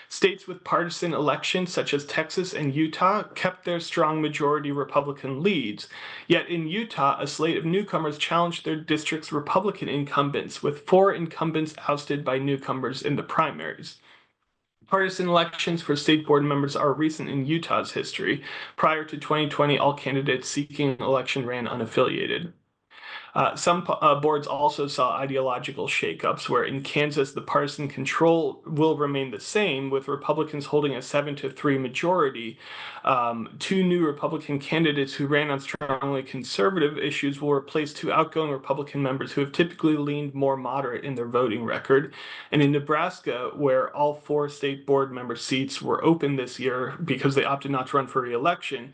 States with partisan elections, such as Texas and Utah, kept their strong majority Republican leads. Yet in Utah, a slate of newcomers challenged their district's Republican incumbents, with 4 incumbents ousted by newcomers in the primaries. Partisan elections for state board members are recent in Utah's history. Prior to 2020, all candidates seeking election ran unaffiliated. Some boards also saw ideological shakeups, where in Kansas, the partisan control will remain the same, with Republicans holding a 7-3 majority. 2 new Republican candidates who ran on strongly conservative issues will replace 2 outgoing Republican members who have typically leaned more moderate in their voting record. And in Nebraska, where all 4 state board member seats were open this year because they opted not to run for re-election,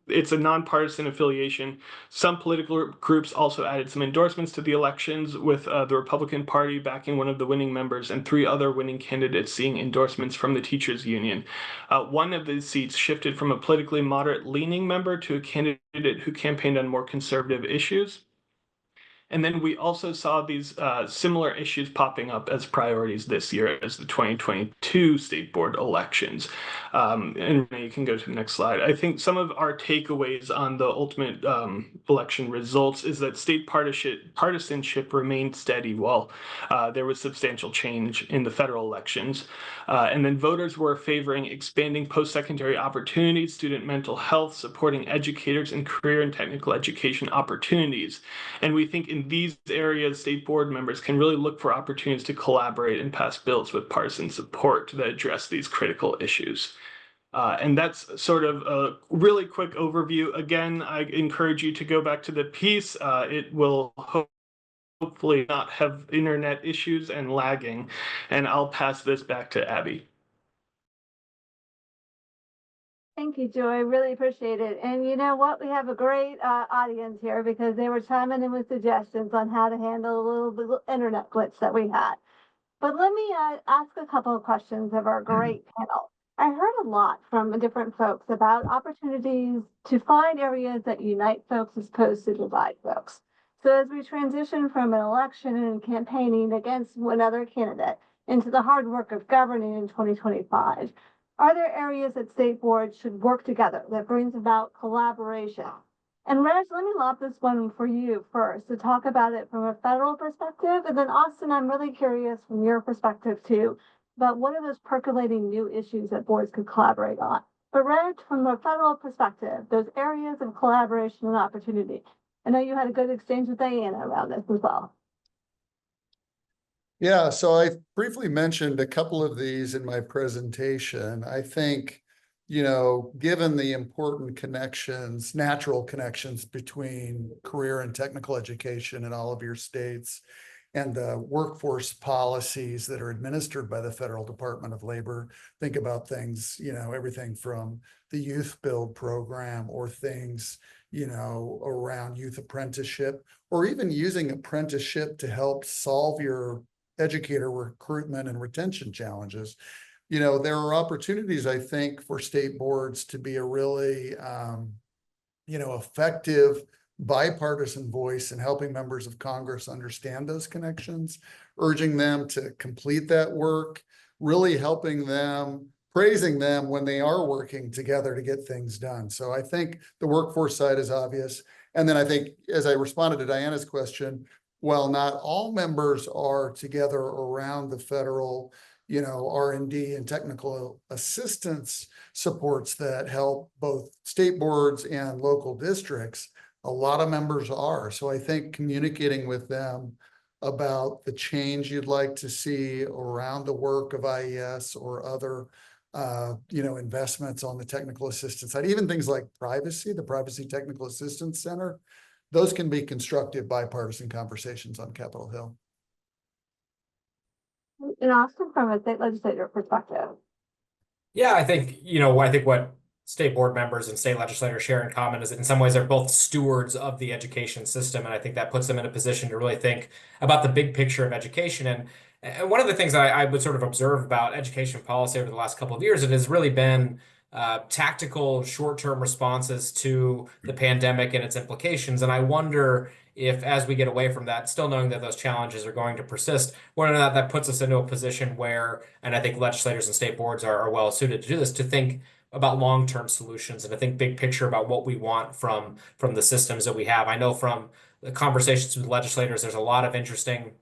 it's a nonpartisan affiliation. Some political groups also added some endorsements to the elections, with the Republican Party backing one of the winning members and 3 other winning candidates seeing endorsements from the teachers union. One of these seats shifted from a politically moderate-leaning member to a candidate who campaigned on more conservative issues. And then we also saw these similar issues popping up as priorities this year as the 2022 state board elections. And you can go to the next slide. I think some of our takeaways on the ultimate election results is that state partisanship remained steady while there was substantial change in the federal elections. And then voters were favoring expanding post-secondary opportunities, student mental health, supporting educators, and career and technical education opportunities. And we think in these areas, state board members can really look for opportunities to collaborate and pass bills with partisan support that address these critical issues. And that's sort of a really quick overview. Again, I encourage you to go back to the piece. It will hopefully not have internet issues and lagging. And I'll pass this back to Abby. Thank you, Joy. Really appreciate it. And you know what? We have a great audience here because they were chiming in with suggestions on how to handle a little bit of internet glitch that we had. But let me ask a couple of questions of our great panel. I heard a lot from different folks about opportunities to find areas that unite folks as opposed to divide folks. So as we transition from an election and campaigning against another candidate into the hard work of governing in 2025, are there areas that state boards should work together that brings about collaboration? And Raj, let me lob this one for you first to talk about it from a federal perspective. And then Austin, I'm really curious from your perspective too, about what are those percolating new issues that boards could collaborate on. But Raj, from a federal perspective, those areas of collaboration and opportunity. I know you had a good exchange with Diana around this as well. Yeah, so I briefly mentioned a couple of these in my presentation. I think, given the important connections, natural connections between career and technical education in all of your states and the workforce policies that are administered by the Federal Department of Labor, think about things, everything from the Youth Build program or things, around youth apprenticeship, or even using apprenticeship to help solve your educator recruitment and retention challenges. There are opportunities, I think, for state boards to be a really, effective bipartisan voice in helping members of Congress understand those connections, urging them to complete that work, really helping them, praising them when they are working together to get things done. So I think the workforce side is obvious. And then I think, as I responded to Diana's question, while not all members are together around the federal, R&D and technical assistance supports that help both state boards and local districts, a lot of members are. So I think communicating with them about the change you'd like to see around the work of IES or other, investments on the technical assistance side, even things like privacy, the Privacy Technical Assistance Center, those can be constructive bipartisan conversations on Capitol Hill. And Austin, from a state legislature perspective. Yeah, I think what state board members and state legislators share in common is that in some ways they're both stewards of the education system. And I think that puts them in a position to really think about the big picture of education. And one of the things that I would sort of observe about education policy over the last couple of years, it has really been tactical short-term responses to the pandemic and its implications. And I wonder if as we get away from that, still knowing that those challenges are going to persist, whether or not that puts us into a position where, and I think legislators and state boards are well suited to do this, to think about long-term solutions and to think big picture about what we want from the systems that we have. I know from the conversations with legislators, there's a lot of interesting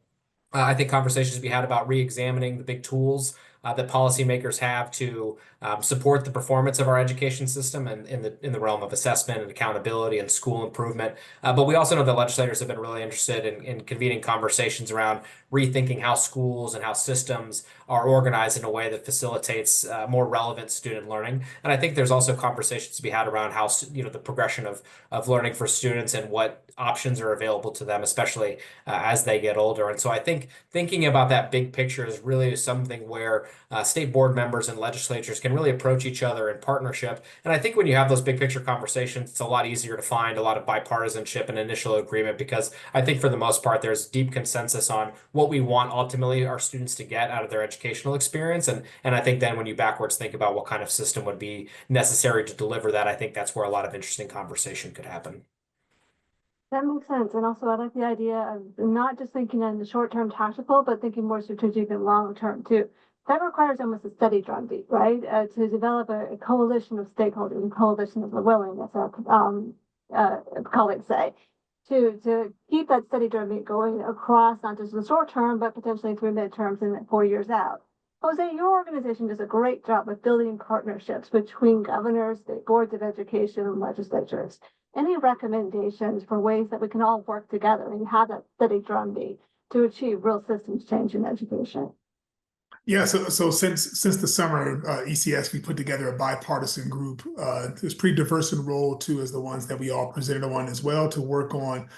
I think conversations to be had about re-examining the big tools that policymakers have to support the performance of our education system and in the realm of assessment and accountability and school improvement. But we also know that legislators have been really interested in convening conversations around rethinking how schools and how systems are organized in a way that facilitates more relevant student learning. And I think there's also conversations to be had around how the progression of learning for students and what options are available to them, especially as they get older. And so I think thinking about that big picture is really something where state board members and legislatures can really approach each other in partnership. And I think when you have those big picture conversations, it's a lot easier to find a lot of bipartisanship and initial agreement, because I think for the most part, there's deep consensus on what we want ultimately our students to get out of their educational experience. And I think then when you backwards think about what kind of system would be necessary to deliver that, I think that's where a lot of interesting conversation could happen. That makes sense. And also, I like the idea of not just thinking in the short term tactical, but thinking more strategic and long term too. That requires almost a steady drumbeat, right? To develop a coalition of stakeholders and coalition of the willing, as our colleagues say, to keep that steady drumbeat going across not just the short term, but potentially through midterms and 4 years out. Jose, your organization does a great job of building partnerships between governors, state boards of education, and legislatures. Any recommendations for ways that we can all work together and have that steady drumbeat to achieve real systems change in education? Yeah, so since the summer, ECS, we put together a bipartisan group. It's pretty diverse in role too, as the ones that we all presented on as well, to work on,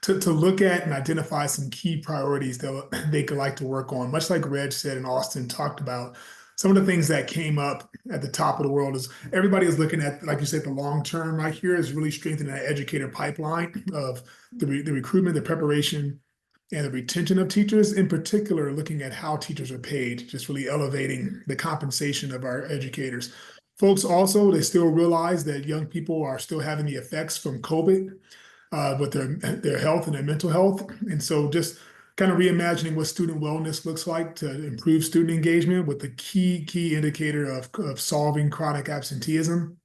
to look at and identify some key priorities that they could like to work on. Much like Reg said and Austin talked about, some of the things that came up at the top of the world is everybody is looking at, like you said, the long term right here is really strengthening that educator pipeline of the recruitment, the preparation, and the retention of teachers, in particular, looking at how teachers are paid, just really elevating the compensation of our educators. Folks also, they still realize that young people are still having the effects from COVID with their health and their mental health. And so just kind of reimagining what student wellness looks like to improve student engagement with the key indicator of solving chronic absenteeism.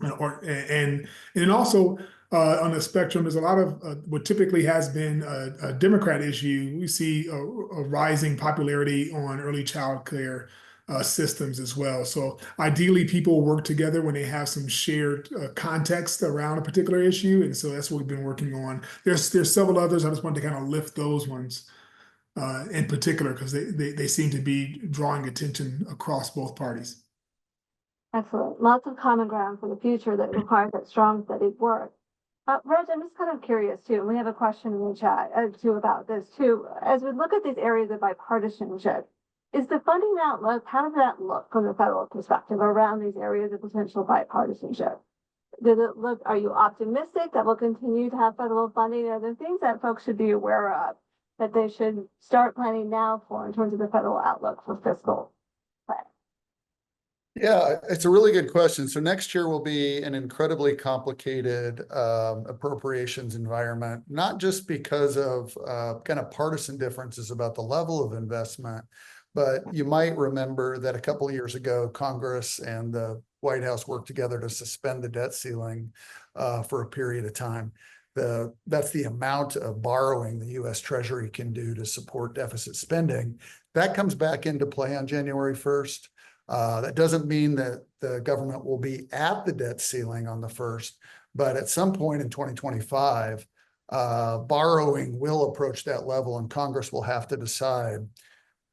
And also on the spectrum, there's a lot of what typically has been a Democrat issue. We see a rising popularity on early child care systems as well. So ideally, people work together when they have some shared context around a particular issue, and so that's what we've been working on. There's several others. I just wanted to kind of lift those ones in particular because they seem to be drawing attention across both parties. Excellent. Lots of common ground for the future that requires that strong, steady work. Reg, I'm just kind of curious too, and we have a question in the chat too about this too. As we look at these areas of bipartisanship, is the funding outlook, how does that look from the federal perspective around these areas of potential bipartisanship? Does it look, are you optimistic that we'll continue to have federal funding? Are there things that folks should be aware of that they should start planning now for in terms of the federal outlook for fiscal plan? Yeah, it's a really good question. So next year will be an incredibly complicated appropriations environment, not just because of kind of partisan differences about the level of investment, but you might remember that a couple of years ago, Congress and the White House worked together to suspend the debt ceiling for a period of time. That's the amount of borrowing the U.S. Treasury can do to support deficit spending. That comes back into play on January 1st. That doesn't mean that the government will be at the debt ceiling on the 1st, but at some point in 2025, borrowing will approach that level, and Congress will have to decide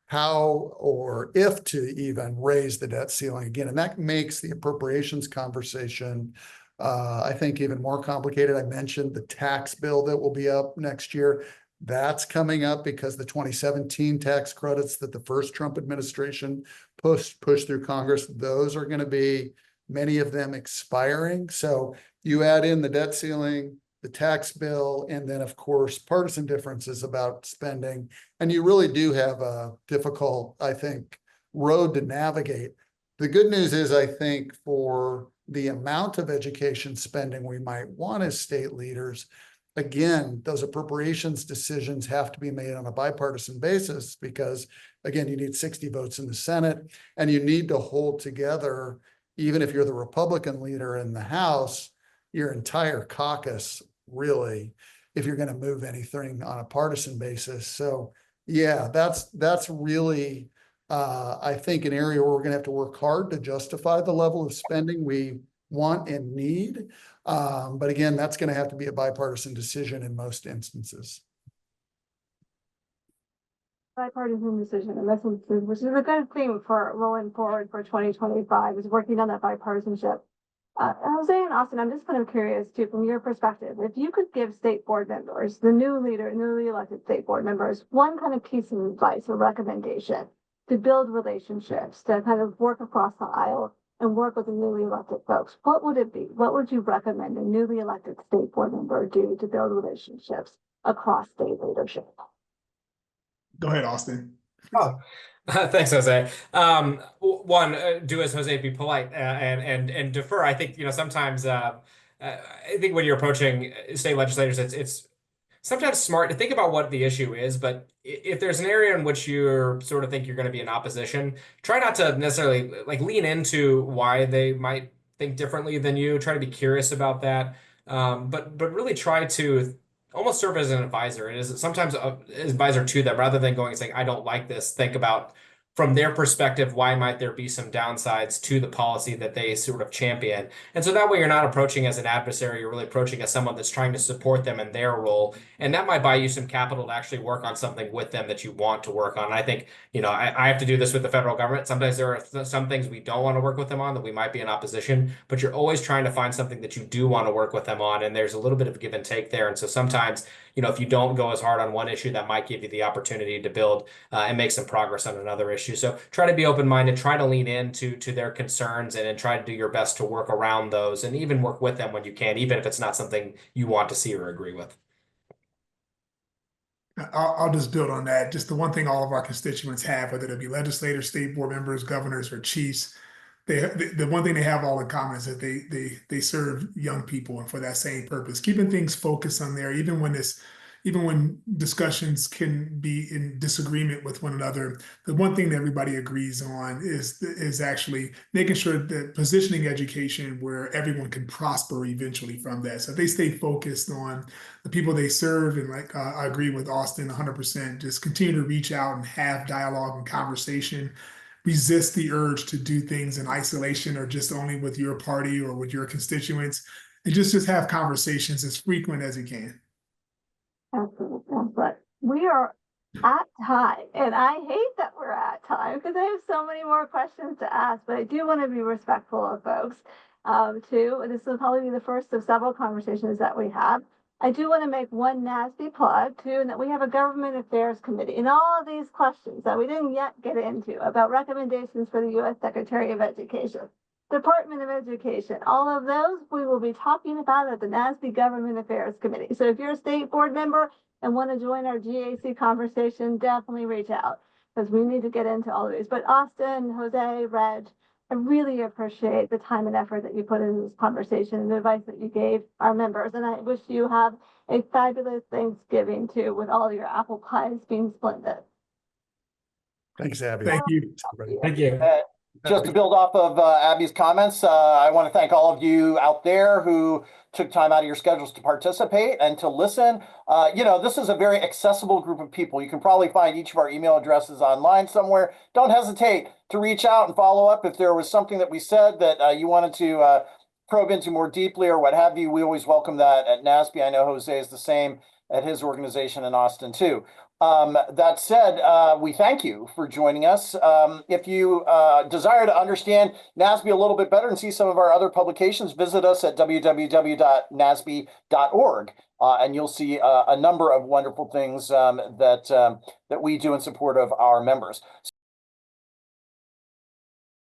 how or if to even raise the debt ceiling again. And that makes the appropriations conversation, I think, even more complicated. I mentioned the tax bill that will be up next year. That's coming up because the 2017 tax credits that the first Trump administration pushed through Congress, those are going to be, many of them, expiring. So you add in the debt ceiling, the tax bill, and then, of course, partisan differences about spending. And you really do have a difficult, I think, road to navigate. The good news is, I think, for the amount of education spending we might want as state leaders, again, those appropriations decisions have to be made on a bipartisan basis because, again, you need 60 votes in the Senate and you need to hold together, even if you're the Republican leader in the House, your entire caucus, really, if you're going to move anything on a partisan basis. So yeah, that's really, I think, an area where we're going to have to work hard to justify the level of spending we want and need. But again, that's going to have to be a bipartisan decision in most instances. Bipartisan decision in most instances, which is a good theme for rolling forward for 2025, is working on that bipartisanship. Jose and Austin, I'm just kind of curious too, from your perspective, if you could give state board members, the newly elected state board members, one kind of piece of advice or recommendation to build relationships, to kind of work across the aisle and work with the newly elected folks, what would it be? What would you recommend a newly elected state board member do to build relationships across state leadership? Go ahead, Austin. Oh, thanks, Jose. One, do as Jose, be polite and defer. I think, sometimes I think when you're approaching state legislators, it's sometimes smart to think about what the issue is, but if there's an area in which you sort of think you're going to be in opposition, try not to necessarily lean into why they might think differently than you. Try to be curious about that, but really try to almost serve as an advisor. It is sometimes an advisor to them rather than going and saying, I don't like this. Think about from their perspective, why might there be some downsides to the policy that they sort of champion? And so that way you're not approaching as an adversary, you're really approaching as someone that's trying to support them in their role. And that might buy you some capital to actually work on something with them that you want to work on. And I think, I have to do this with the federal government. Sometimes there are some things we don't want to work with them on that we might be in opposition, but you're always trying to find something that you do want to work with them on. And there's a little bit of give and take there. And so sometimes, if you don't go as hard on one issue, that might give you the opportunity to build and make some progress on another issue. So try to be open-minded, try to lean into their concerns and then try to do your best to work around those and even work with them when you can, even if it's not something you want to see or agree with. I'll just build on that. Just the one thing all of our constituents have, whether it be legislators, state board members, governors, or chiefs, the one thing they have all in common is that they serve young people, and for that same purpose, keeping things focused on there, even when discussions can be in disagreement with one another, the one thing that everybody agrees on is actually making sure that positioning education where everyone can prosper eventually from that. So if they stay focused on the people they serve, and I agree with Austin 100%, just continue to reach out and have dialogue and conversation. Resist the urge to do things in isolation or just only with your party or with your constituents, and just have conversations as frequent as you can. Absolutely. But we are at time, and I hate that we're at time because I have so many more questions to ask, but I do want to be respectful of folks too. This will probably be the first of several conversations that we have. I do want to make one NASB plug too, and that we have a government affairs committee, and all of these questions that we didn't yet get into about recommendations for the U.S. Secretary of Education, Department of Education, all of those we will be talking about at the NASB Government Affairs Committee. So if you're a state board member and want to join our GAC conversation, definitely reach out because we need to get into all of these. But Austin, Jose, Reg, I really appreciate the time and effort that you put into this conversation and the advice that you gave our members. And I wish you have a fabulous Thanksgiving too, with all your apple pies being splendid. Thanks, Abby. Thank you. Thank you. Just to build off of Abby's comments, I want to thank all of you out there who took time out of your schedules to participate and to listen. This is a very accessible group of people. You can probably find each of our email addresses online somewhere. Don't hesitate to reach out and follow up if there was something that we said that you wanted to probe into more deeply or what have you. We always welcome that at NASB. I know Jose is the same at his organization in Austin too. That said, we thank you for joining us. If you desire to understand NASB a little bit better and see some of our other publications, visit us at www.nasb.org, and you'll see a number of wonderful things that we do in support of our members.